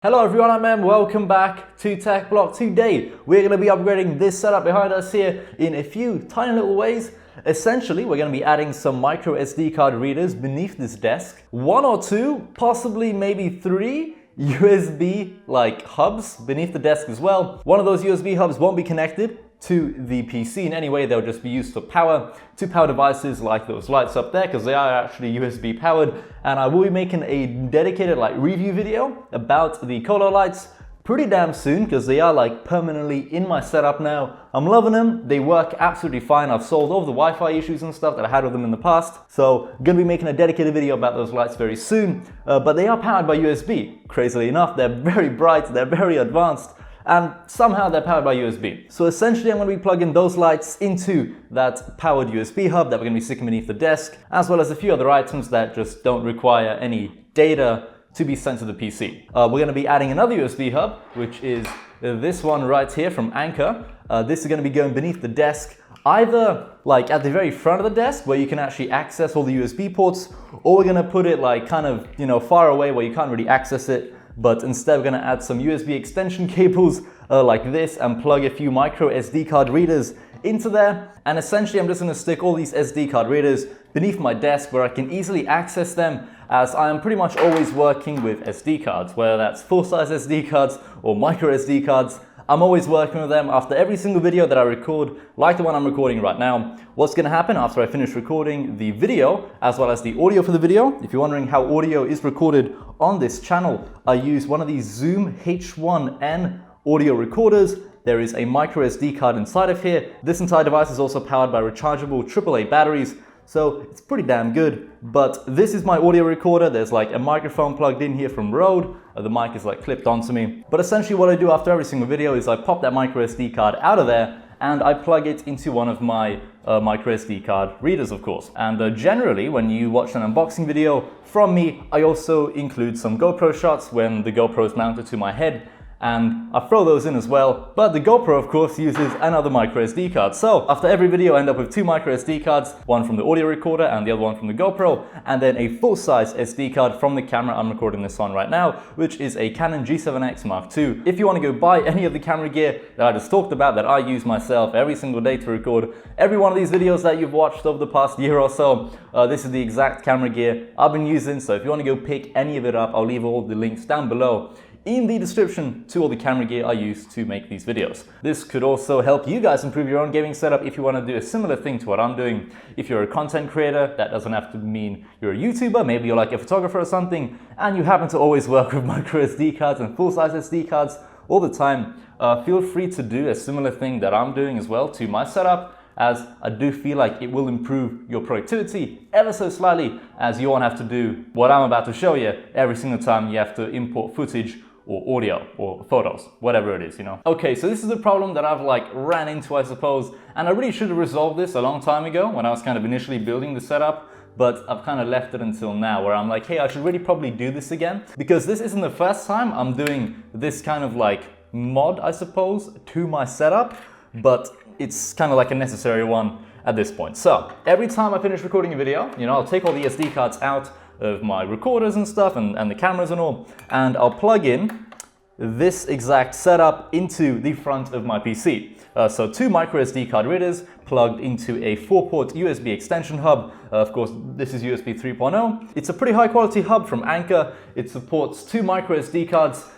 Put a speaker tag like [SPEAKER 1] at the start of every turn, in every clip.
[SPEAKER 1] Hello everyone, I'm Em. Welcome back to TechBlock. Today we're going to be upgrading this setup behind us here in a few tiny little ways. Essentially, we're going to be adding some micro SD card readers beneath this desk. One or two, possibly maybe three USB hubs beneath the desk as well. One of those USB hubs won't be connected to the PC in any way. They'll just be used for power, to power devices like those lights up there, because they are actually USB powered. And I will be making a dedicated review video about the Colo lights pretty damn soon, because they are permanently in my setup now. I'm loving them. They work absolutely fine. I've solved all the Wi-Fi issues and stuff that I had with them in the past. So I'm going to be making a dedicated video about those lights very soon. But they are powered by USB. Crazily enough, they're very bright, they're very advanced, and somehow they're powered by USB. So essentially I'm going to be plugging those lights into that powered USB hub that we're going to be sticking beneath the desk, as well as a few other items that just don't require any data to be sent to the PC. We're going to be adding another USB hub, which is this one right here from Anker. This is going to be going beneath the desk, either at the very front of the desk where you can actually access all the USB ports, or we're going to put it far away where you can't really access it. But instead we're going to add some USB extension cables like this and plug a few micro SD card readers into there. And essentially I'm just going to stick all these SD card readers beneath my desk where I can easily access them, as I am pretty much always working with SD cards, whether that's full-size SD cards or micro SD cards. I'm always working with them after every single video that I record, like the one I'm recording right now. What's going to happen after I finish recording the video, as well as the audio for the video? If you're wondering how audio is recorded on this channel, I use one of these Zoom H1N audio recorders. There is a micro SD card inside of here. This entire device is also powered by rechargeable AAA batteries, so it's pretty damn good. But this is my audio recorder. There's a microphone plugged in here from Rode. The mic is clipped onto me. But essentially what I do after every single video is I pop that micro SD card out of there and I plug it into one of my micro SD card readers, of course. And generally, when you watch an unboxing video from me, I also include some GoPro shots when the GoPro is mounted to my head, and I throw those in as well. But the GoPro, of course, uses another micro SD card. So after every video, I end up with two micro SD cards, one from the audio recorder and the other one from the GoPro, and then a full-size SD card from the camera I'm recording this on right now, which is a Canon G7X Mark II. If you want to go buy any of the camera gear that I just talked about, that I use myself every single day to record every one of these videos that you've watched over the past year or so, this is the exact camera gear I've been using. So if you want to go pick any of it up, I'll leave all the links down below in the description to all the camera gear I use to make these videos. This could also help you guys improve your own gaming setup if you want to do a similar thing to what I'm doing. If you're a content creator, that doesn't have to mean you're a YouTuber, maybe you're a photographer or something, and you happen to always work with micro SD cards and full-size SD cards all the time, feel free to do a similar thing that I'm doing as well to my setup, as I do feel like it will improve your productivity ever so slightly, as you won't have to do what I'm about to show you every single time you have to import footage or audio or photos, whatever it is, Okay, so this is a problem that I've ran into, I suppose, and I really should have resolved this a long time ago when I was kind of initially building the setup, but I've kind of left it until now where I'm hey, I should really probably do this again, because this isn't the first time I'm doing this kind of mod, I suppose, to my setup, but it's kind of a necessary one at this point. So every time I finish recording a video, I'll take all the SD cards out of my recorders and stuff and the cameras and all, and I'll plug in this exact setup into the front of my PC. So two micro SD card readers plugged into a 4-port USB extension hub. Of course, this is USB 3.0. It's a pretty high quality hub from Anker. It supports two micro SD cards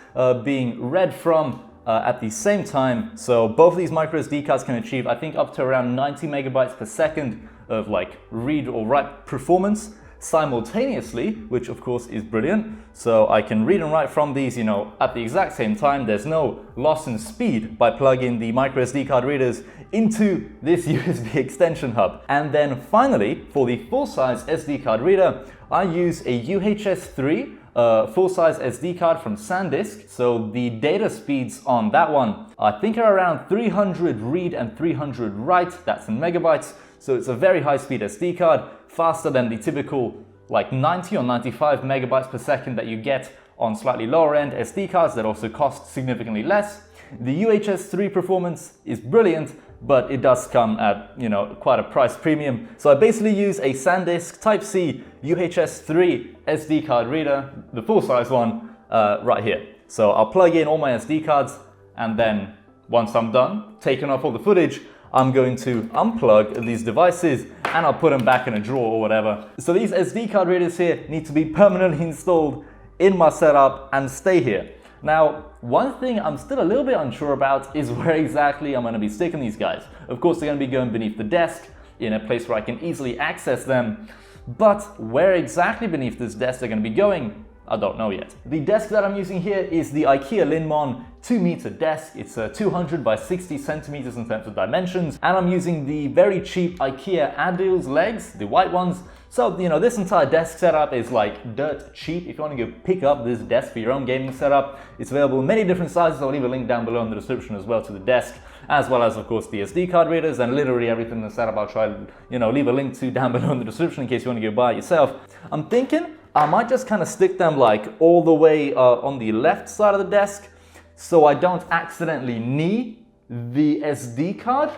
[SPEAKER 1] being read from at the same time. So both of these micro SD cards can achieve, I think, up to around 90 megabytes per second of read or write performance simultaneously, which of course is brilliant. So I can read and write from these, at the exact same time. There's no loss in speed by plugging the micro SD card readers into this USB extension hub. And then finally, for the full-size SD card reader, I use a UHS-3 full-size SD card from SanDisk. So the data speeds on that one, I think, are around 300 read and 300 write. That's in megabytes. So it's a very high-speed SD card, faster than the typical 90 or 95 megabytes per second that you get on slightly lower-end SD cards that also cost significantly less. The UHS-3 performance is brilliant, but it does come at, quite a price premium. So I basically use a SanDisk Type-C UHS-3 SD card reader, the full-size one, right here. So I'll plug in all my SD cards, and then once I'm done taking off all the footage, I'm going to unplug these devices and I'll put them back in a drawer or whatever. So these SD card readers here need to be permanently installed in my setup and stay here. Now, one thing I'm still a little bit unsure about is where exactly I'm going to be sticking these guys. Of course, they're going to be going beneath the desk in a place where I can easily access them. But where exactly beneath this desk they're going to be going, I don't know yet. The desk that I'm using here is the IKEA Linmon 2-meter desk. It's 200 by 60 centimeters in terms of dimensions. And I'm using the very cheap IKEA Adils legs, the white ones. So, you know, this entire desk setup is like dirt cheap. If you want to go pick up this desk for your own gaming setup, it's available in many different sizes. I'll leave a link down below in the description as well to the desk, as well as, of course, the SD card readers and literally everything in the setup. I'll try to, you know, leave a link to down below in the description in case you want to go buy it yourself. I'm thinking I might just kind of stick them like all the way on the left side of the desk so I don't accidentally knee the SD card,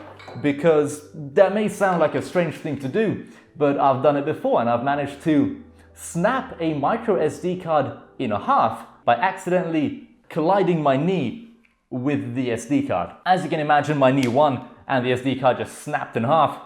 [SPEAKER 1] because that may sound like a strange thing to do, but I've done it before and I've managed to snap a micro SD card in half by accidentally colliding my knee with the SD card. As you can imagine, my knee won and the SD card just snapped in half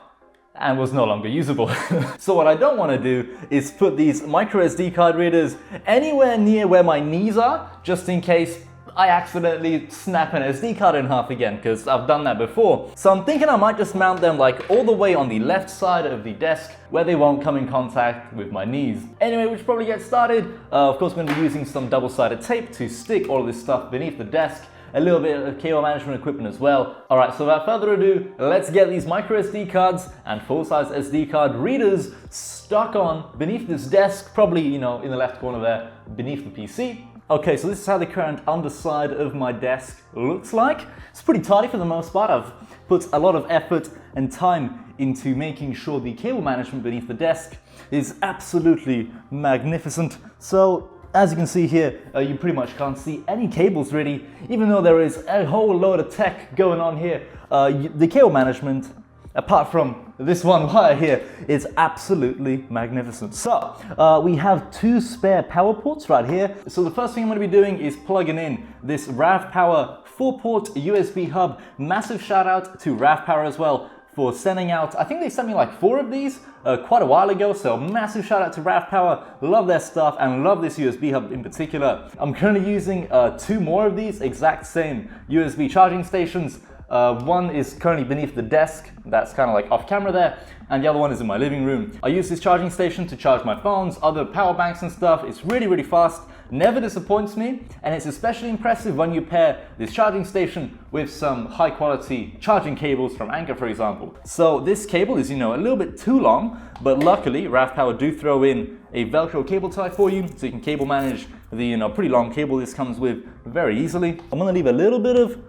[SPEAKER 1] and was no longer usable. So what I don't want to do is put these micro SD card readers anywhere near where my knees are, just in case I accidentally snap an SD card in half again, because I've done that before. So I'm thinking I might just mount them like all the way on the left side of the desk where they won't come in contact with my knees. Anyway, we should probably get started. Of course, we're going to be using some double-sided tape to stick all of this stuff beneath the desk. A little bit of cable management equipment as well. Alright, so without further ado, let's get these micro SD cards and full-size SD card readers stuck on beneath this desk, probably, you know, in the left corner there, beneath the PC. Okay, so this is how the current underside of my desk looks like. It's pretty tidy for the most part. I've put a lot of effort and time into making sure the cable management beneath the desk is absolutely magnificent. So, as you can see here, you pretty much can't see any cables really, even though there is a whole load of tech going on here. The cable management, apart from this one wire here, is absolutely magnificent. So, we have 2 spare power ports right here. So the first thing I'm going to be doing is plugging in this RAVPower 4-port USB hub. Massive shout out to RAVPower as well for sending out, I think they sent me like 4 of these quite a while ago, so massive shout out to RAVPower. Love their stuff and love this USB hub in particular. I'm currently using 2 more of these exact same USB charging stations. One is currently beneath the desk, that's kind of like off camera there, and the other one is in my living room. I use this charging station to charge my phones, other power banks and stuff. It's really fast, never disappoints me, and it's especially impressive when you pair this charging station with some high quality charging cables from Anker, for example. So this cable is, you know, a little bit too long, but luckily RAVPower do throw in a Velcro cable tie for you, so you can cable manage the, you know, pretty long cable this comes with very easily. I'm gonna leave a little bit of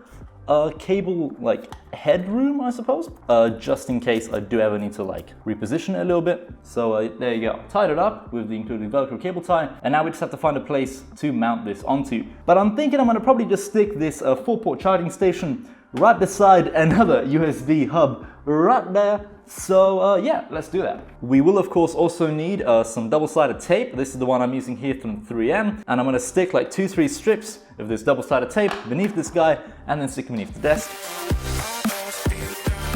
[SPEAKER 1] cable like headroom, I suppose, just in case I do ever need to like reposition it a little bit. So there you go, tied it up with the included Velcro cable tie, and now we just have to find a place to mount this onto. But I'm thinking I'm gonna probably just stick this 4-port charging station right beside another USB hub right there. So yeah, let's do that. We will of course also need some double-sided tape. This is the one I'm using here from 3M, and I'm gonna stick like 2-3 strips of this double-sided tape beneath this guy and then stick it beneath the desk.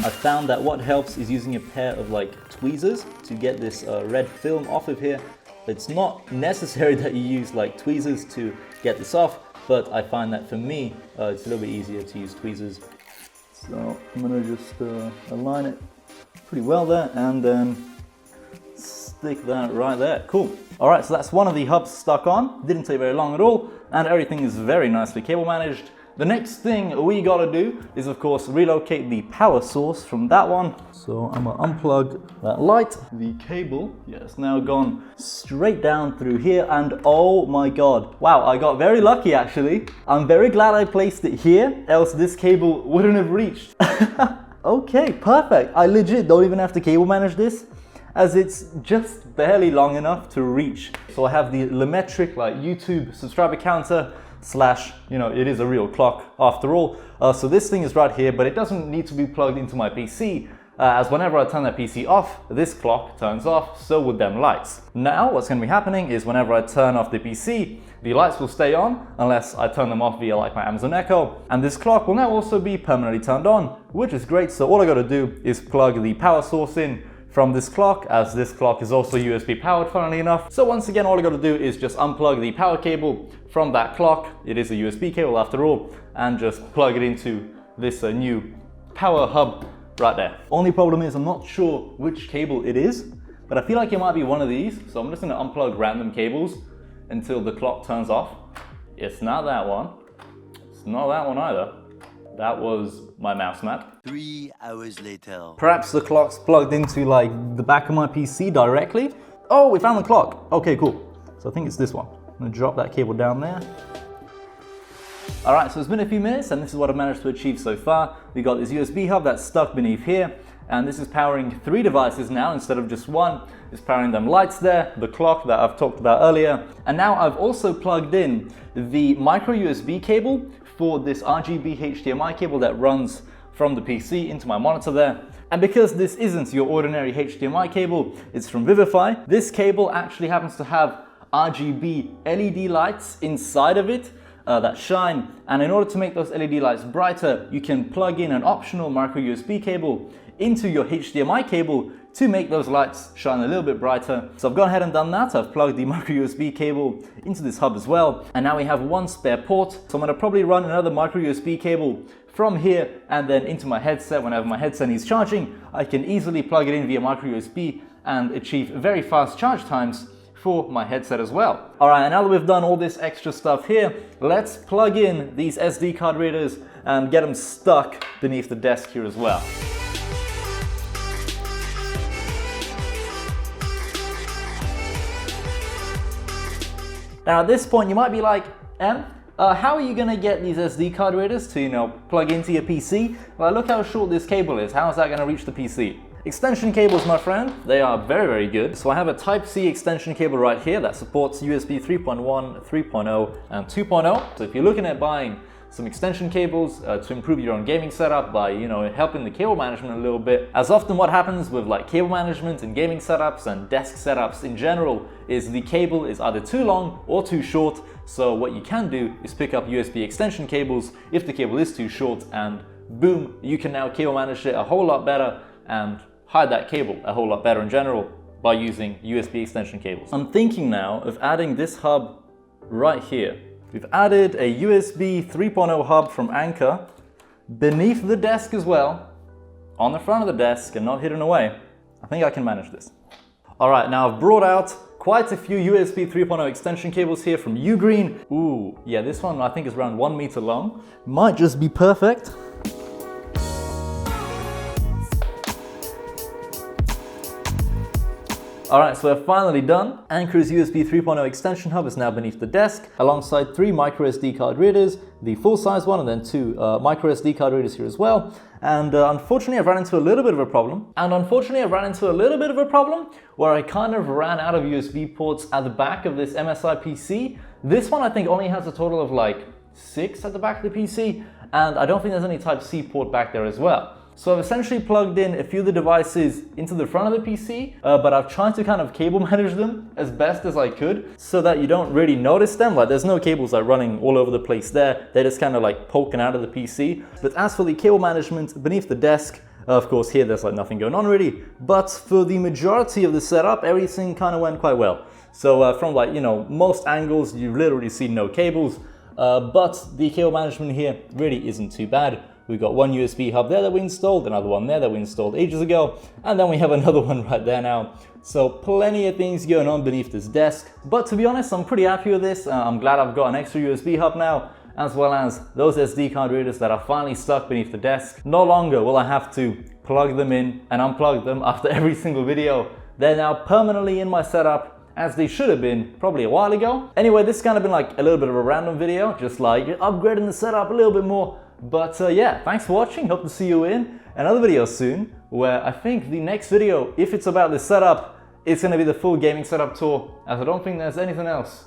[SPEAKER 1] I found that what helps is using a pair of like tweezers to get this red film off of here. It's not necessary that you use like tweezers to get this off, but I find that for me it's a little bit easier to use tweezers. So I'm gonna just align it pretty well there and then stick that right there. Cool. All right, so that's one of the hubs stuck on. Didn't take very long at all, and everything is very nicely cable managed. The next thing we gotta do is of course relocate the power source from that one. So I'm gonna unplug that light. The cable, yeah, it's now gone straight down through here, and oh my god. Wow, I got very lucky actually. I'm very glad I placed it here, else this cable wouldn't have reached. Okay, perfect. I legit don't even have to cable manage this, as it's just barely long enough to reach. So I have the LiQWYD like YouTube subscriber counter slash, you know, it is a real clock after all. So this thing is right here, but it doesn't need to be plugged into my PC. as whenever I turn that PC off, this clock turns off, so would them lights. Now, what's going to be happening is whenever I turn off the PC, the lights will stay on unless I turn them off via like my Amazon Echo, and this clock will now also be permanently turned on, which is great. So all I got to do is plug the power source in from this clock, as this clock is also USB powered, funnily enough. So once again, all I got to do is just unplug the power cable from that clock. It is a USB cable after all, and just plug it into this new power hub right there. Only problem is I'm not sure which cable it is, but I feel like it might be one of these. So I'm just going to unplug random cables until the clock turns off. It's not that one. It's not that one either. That was my mouse mat.
[SPEAKER 2] 3 hours later.
[SPEAKER 1] Perhaps the clock's plugged into like the back of my PC directly. Oh, we found the clock. Okay, cool. So I think it's this one. I'm gonna drop that cable down there. All right, so it's been a few minutes and this is what I've managed to achieve so far. We got this USB hub that's stuck beneath here, and this is powering 3 devices now instead of just one. It's powering them lights there, the clock that I've talked about earlier, and now I've also plugged in the micro USB cable for this RGB HDMI cable that runs from the PC into my monitor there. And because this isn't your ordinary HDMI cable, it's from Vivify, this cable actually happens to have RGB LED lights inside of it that shine, and in order to make those LED lights brighter, you can plug in an optional micro USB cable into your HDMI cable to make those lights shine a little bit brighter. So I've gone ahead and done that. I've plugged the micro USB cable into this hub as well, and now we have one spare port. So I'm going to probably run another micro USB cable from here and then into my headset. Whenever my headset needs charging, I can easily plug it in via micro USB and achieve very fast charge times for my headset as well. All right, and now that we've done all this extra stuff here, let's plug in these SD card readers and get them stuck beneath the desk here as well. Now at this point you might be like, how are you gonna get these SD card readers to, plug into your PC? Well, look how short this cable is. How is that gonna reach the PC? Extension cables, my friend, they are very, very good. So I have a Type-C extension cable right here that supports USB 3.1, 3.0, and 2.0. So if you're looking at buying some extension cables to improve your own gaming setup by, helping the cable management a little bit. As often what happens with like cable management and gaming setups and desk setups in general is the cable is either too long or too short. So what you can do is pick up USB extension cables if the cable is too short, and boom, you can now cable manage it a whole lot better and hide that cable a whole lot better in general by using USB extension cables. I'm thinking now of adding this hub right here. We've added a USB 3.0 hub from Anker beneath the desk as well, on the front of the desk and not hidden away. I think I can manage this. All right, now I've brought out quite a few USB 3.0 extension cables here from Ugreen. Ooh, yeah, this one I think is around 1 meter long. Might just be perfect. Alright, so we're finally done. Anker's USB 3.0 extension hub is now beneath the desk, alongside 3 micro SD card readers, the full-size one, and then 2 micro SD card readers here as well. And unfortunately, I've run into a little bit of a problem. Where I kind of ran out of USB ports at the back of this MSI PC. This one I think only has a total of like 6 at the back of the PC, and I don't think there's any Type-C port back there as well. So I've essentially plugged in a few of the devices into the front of the PC, but I've tried to kind of cable manage them as best as I could so that you don't really notice them. Like there's no cables like running all over the place there. They're just kind of like poking out of the PC. But as for the cable management beneath the desk, of course here there's like nothing going on really. But for the majority of the setup, everything kind of went quite well. So from like, most angles, you literally see no cables. But the cable management here really isn't too bad. We've got one USB hub there that we installed, another one there that we installed ages ago, and then we have another one right there now. So plenty of things going on beneath this desk. But to be honest, I'm pretty happy with this. I'm glad I've got an extra USB hub now, as well as those SD card readers that are finally stuck beneath the desk. No longer will I have to plug them in and unplug them after every single video. They're now permanently in my setup, as they should have been probably a while ago. Anyway, this has kind of been like a little bit of a random video, just like upgrading the setup a little bit more. But yeah, thanks for watching. Hope to see you in another video soon, where I think the next video, if it's about this setup, it's going to be the full gaming setup tour, as I don't think there's anything else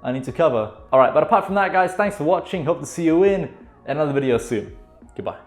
[SPEAKER 1] I need to cover. Alright, but apart from that guys, thanks for watching. Hope to see you in another video soon. Goodbye.